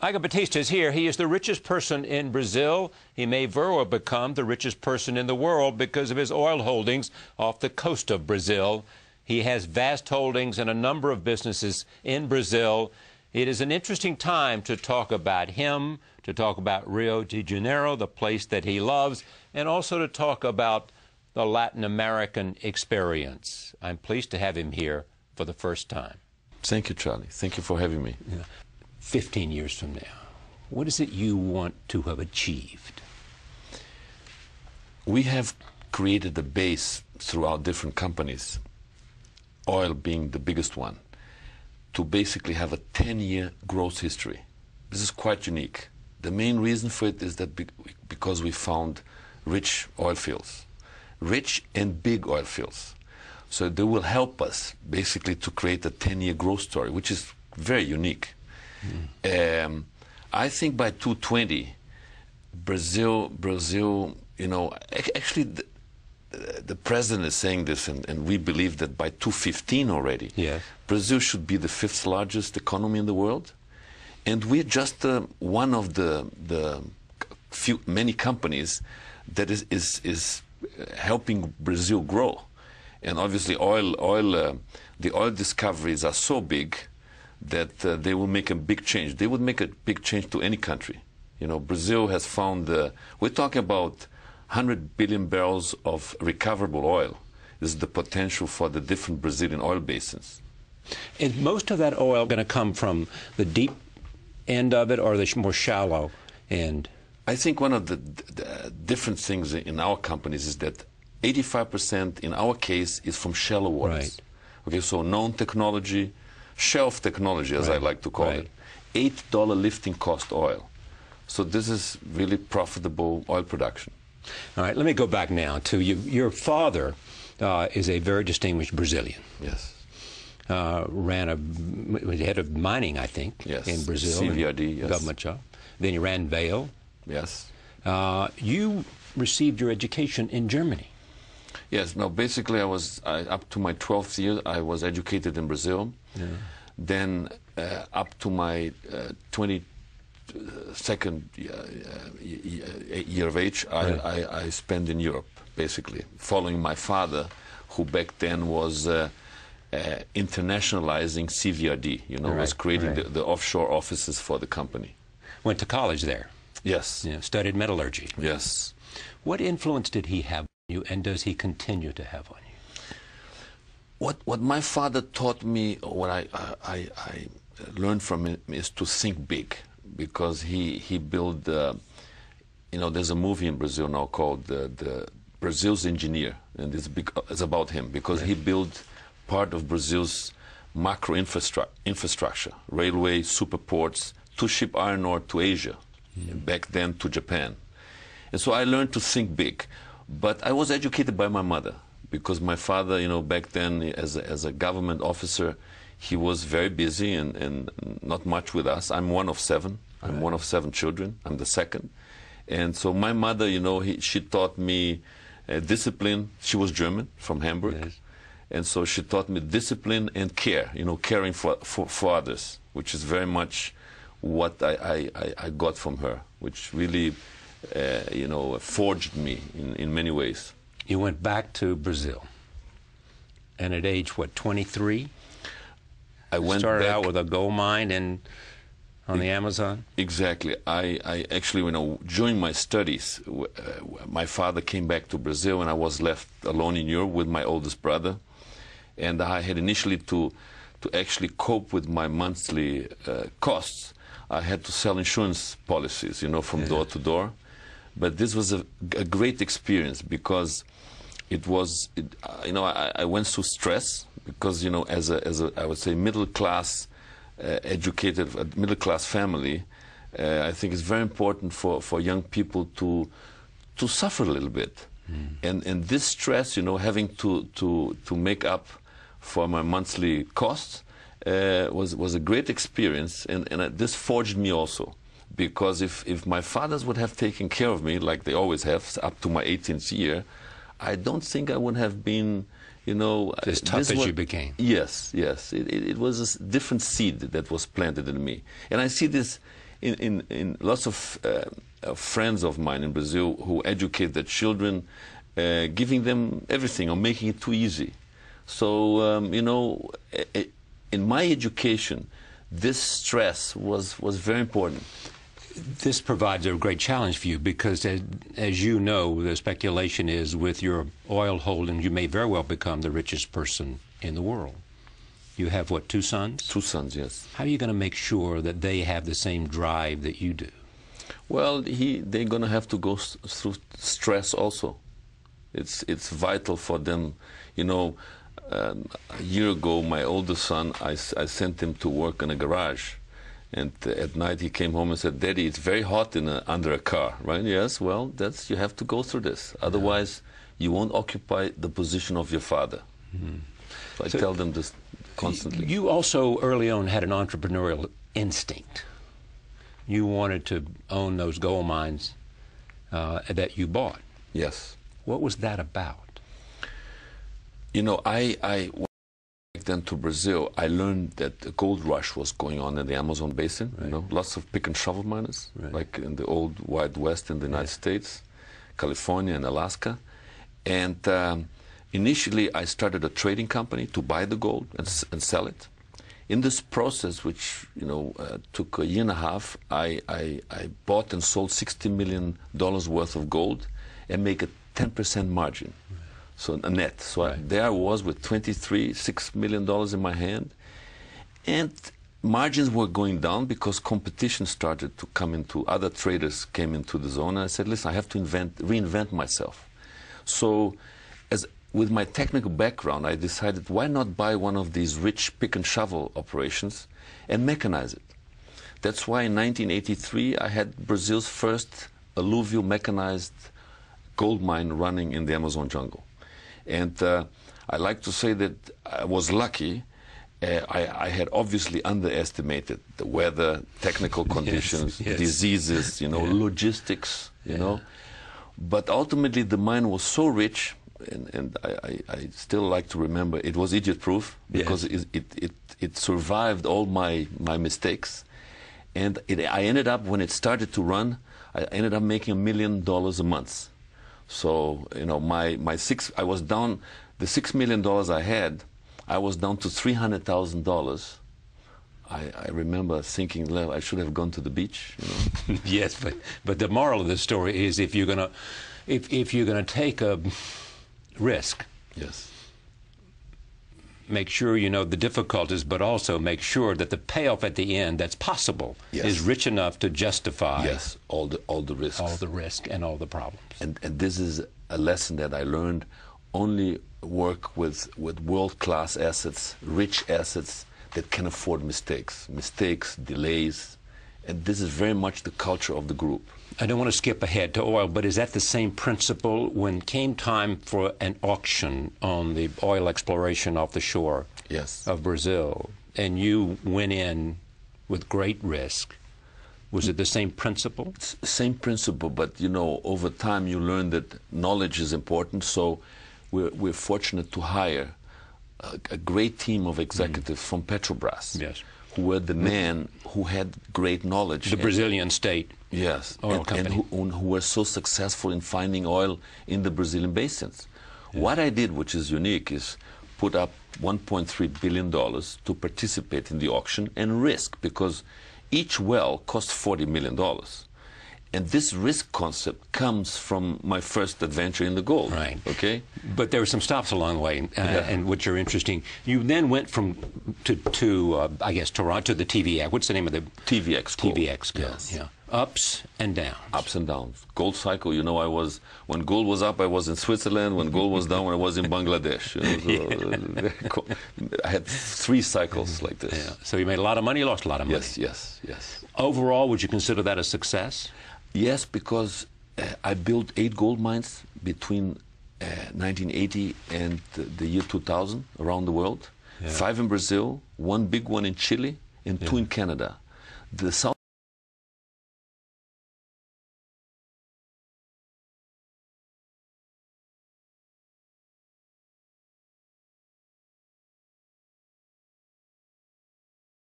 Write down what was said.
Eike Batista is here. He is the richest person in Brazil. He may very well become the richest person in the world because of his oil holdings off the coast of Brazil. He has vast holdings in a number of businesses in Brazil. It is an interesting time to talk about him, to talk about Rio de Janeiro, the place that he loves, and also to talk about the Latin American experience. I'm pleased to have him here for the first time. Thank you, Charlie. Thank you for having me. Yeah. 15 years from now, what is it you want to have achieved? We have created a base throughout different companies, oil being the biggest one, to basically have a 10-year growth history. This is quite unique. The main reason for it is that because we found rich oil fields, rich and big oil fields. So they will help us basically to create a 10-year growth story, which is very unique. I think by 2020, Brazil, you know, actually the president is saying this, and we believe that by 2015 already, yes, Brazil should be the 5th largest economy in the world, and we're just one of the many companies that is helping Brazil grow. And obviously, the oil discoveries are so big that they will make a big change. They would make a big change to any country. You know, Brazil has found, we're talking about 100 billion barrels of recoverable oil. This is the potential for the different Brazilian oil basins. Is most of that oil going to come from the deep end of it or the more shallow end? I think one of the different things in our companies is that 85% in our case is from shallow waters. Right. Okay, so known technology, shelf technology, as I like to call it, $8 lifting cost oil. So this is really profitable oil production. All right, let me go back now to you. Your father is a very distinguished Brazilian. Yes. Was head of mining, I think, yes, in Brazil. CVRD, yes. Government job. Then you ran Vale. Yes. You received your education in Germany. Yes. No, basically, up to my 12th year, I was educated in Brazil. Yeah. Then up to my 22nd year of age, I spent in Europe, basically, following my father, who back then was internationalizing CVRD, you know, was creating the offshore offices for the company. Went to college there. Yes. You know, studied metallurgy. Yes. What influence did he have on you, and does he continue to have on you? What my father taught me, what I learned from him, is to think big, because he built, you know, there's a movie in Brazil now called the Brazil's Engineer, and it's about him, because he built part of Brazil's macro infrastructure, railway, superports, to ship iron ore to Asia, back then to Japan. And so I learned to think big. But I was educated by my mother, because my father, you know, back then as a government officer, he was very busy and not much with us. I'm one of 7. I'm one of 7 children. I'm the second. And so my mother, you know, she taught me discipline. She was German, from Hamburg. Yes. And so she taught me discipline and care, you know, caring for others, which is very much what I got from her, which really, you know, forged me in many ways. You went back to Brazil, and at age, what, 23? I went started back, out with a gold mine on the Amazon? Exactly. I actually, you know, during my studies, my father came back to Brazil, and I was left alone in Europe with my oldest brother. And I had initially to actually cope with my monthly costs, I had to sell insurance policies, you know, from door to door. But this was a great experience, because it was, you know, I went through stress, because, you know, as a I would say middle class, educated middle class family, I think it's very important for young people to suffer a little bit, and this stress, you know, having to make up for my monthly costs was a great experience, and this forged me also. Because if my fathers would have taken care of me, like they always have, up to my 18th year, I don't think I would have been, you know... As tough as you became. Yes, yes. It was a different seed that was planted in me. And I see this in lots of friends of mine in Brazil who educate their children, giving them everything or making it too easy. So, you know, in my education, this stress was very important. This provides a great challenge for you because, as you know, the speculation is with your oil holdings, you may very well become the richest person in the world. You have, what, 2 sons? 2 sons, yes. How are you going to make sure that they have the same drive that you do? Well, they're going to have to go through stress also. It's vital for them. You know, a year ago, my oldest son, I sent him to work in a garage. And at night he came home and said, "Daddy, it's very hot under a car," right? Yes, well, you have to go through this. Otherwise, you won't occupy the position of your father. Mm-hmm. So I tell them this constantly. You also early on had an entrepreneurial instinct. You wanted to own those gold mines that you bought. Yes. What was that about? You know, back then to Brazil, I learned that the gold rush was going on in the Amazon basin. Right. You know, lots of pick and shovel miners, right, like in the old Wild West in the United States, California and Alaska. And initially, I started a trading company to buy the gold and sell it. In this process, which took a year and a half, I bought and sold $60 million worth of gold and make a 10% margin. So a net. So there I was with $6 million in my hand. And margins were going down because competition started to come into, other traders came into the zone. And I said, listen, I have to reinvent myself. So with my technical background, I decided, why not buy one of these rich pick and shovel operations and mechanize it? That's why in 1983, I had Brazil's first alluvial mechanized gold mine running in the Amazon jungle. And I like to say that I was lucky. I had obviously underestimated the weather, technical conditions, diseases, logistics, you know. But ultimately, the mine was so rich, and I still like to remember, it was idiot-proof because it survived all my mistakes. And I ended up, when it started to run, I ended up making $1 million a month. So, I was down, the $6 million I had, I was down to $300,000. I remember thinking, well, I should have gone to the beach. Yes, but the moral of the story is if you're gonna take a risk, make sure you know the difficulties, but also make sure that the payoff at the end that's possible is rich enough to justify all the risks, all the risk and all the problems. And this is a lesson that I learned. Only work with world-class assets, rich assets that can afford mistakes, delays, and this is very much the culture of the group. I don't want to skip ahead to oil, but is that the same principle when came time for an auction on the oil exploration off the shore of Brazil, and you went in with great risk? Was it the same principle? Same principle, but over time you learn that knowledge is important, so we're fortunate to hire a great team of executives from Petrobras, who were the men who had great knowledge. The Brazilian state oil company. And who were so successful in finding oil in the Brazilian basins. What I did, which is unique, is put up $1.3 billion to participate in the auction and risk, because each well cost $40 million. And this risk concept comes from my first adventure in the gold. Right. Okay. But there were some stops along the way, and which are interesting. You then went to I guess Toronto, the TVX. What's the name of the TVX? TVX. Yes. Yeah. Ups and downs. Ups and downs. Gold cycle. When gold was up, I was in Switzerland. When gold was down, I was in Bangladesh. I had 3 cycles like this. Yeah. So you made a lot of money. You lost a lot of money. Yes. Overall, would you consider that a success? Yes, because I built 8 gold mines between 1980 and the year 2000 around the world. 5 in Brazil, 1 big one in Chile, and 2 in Canada. The South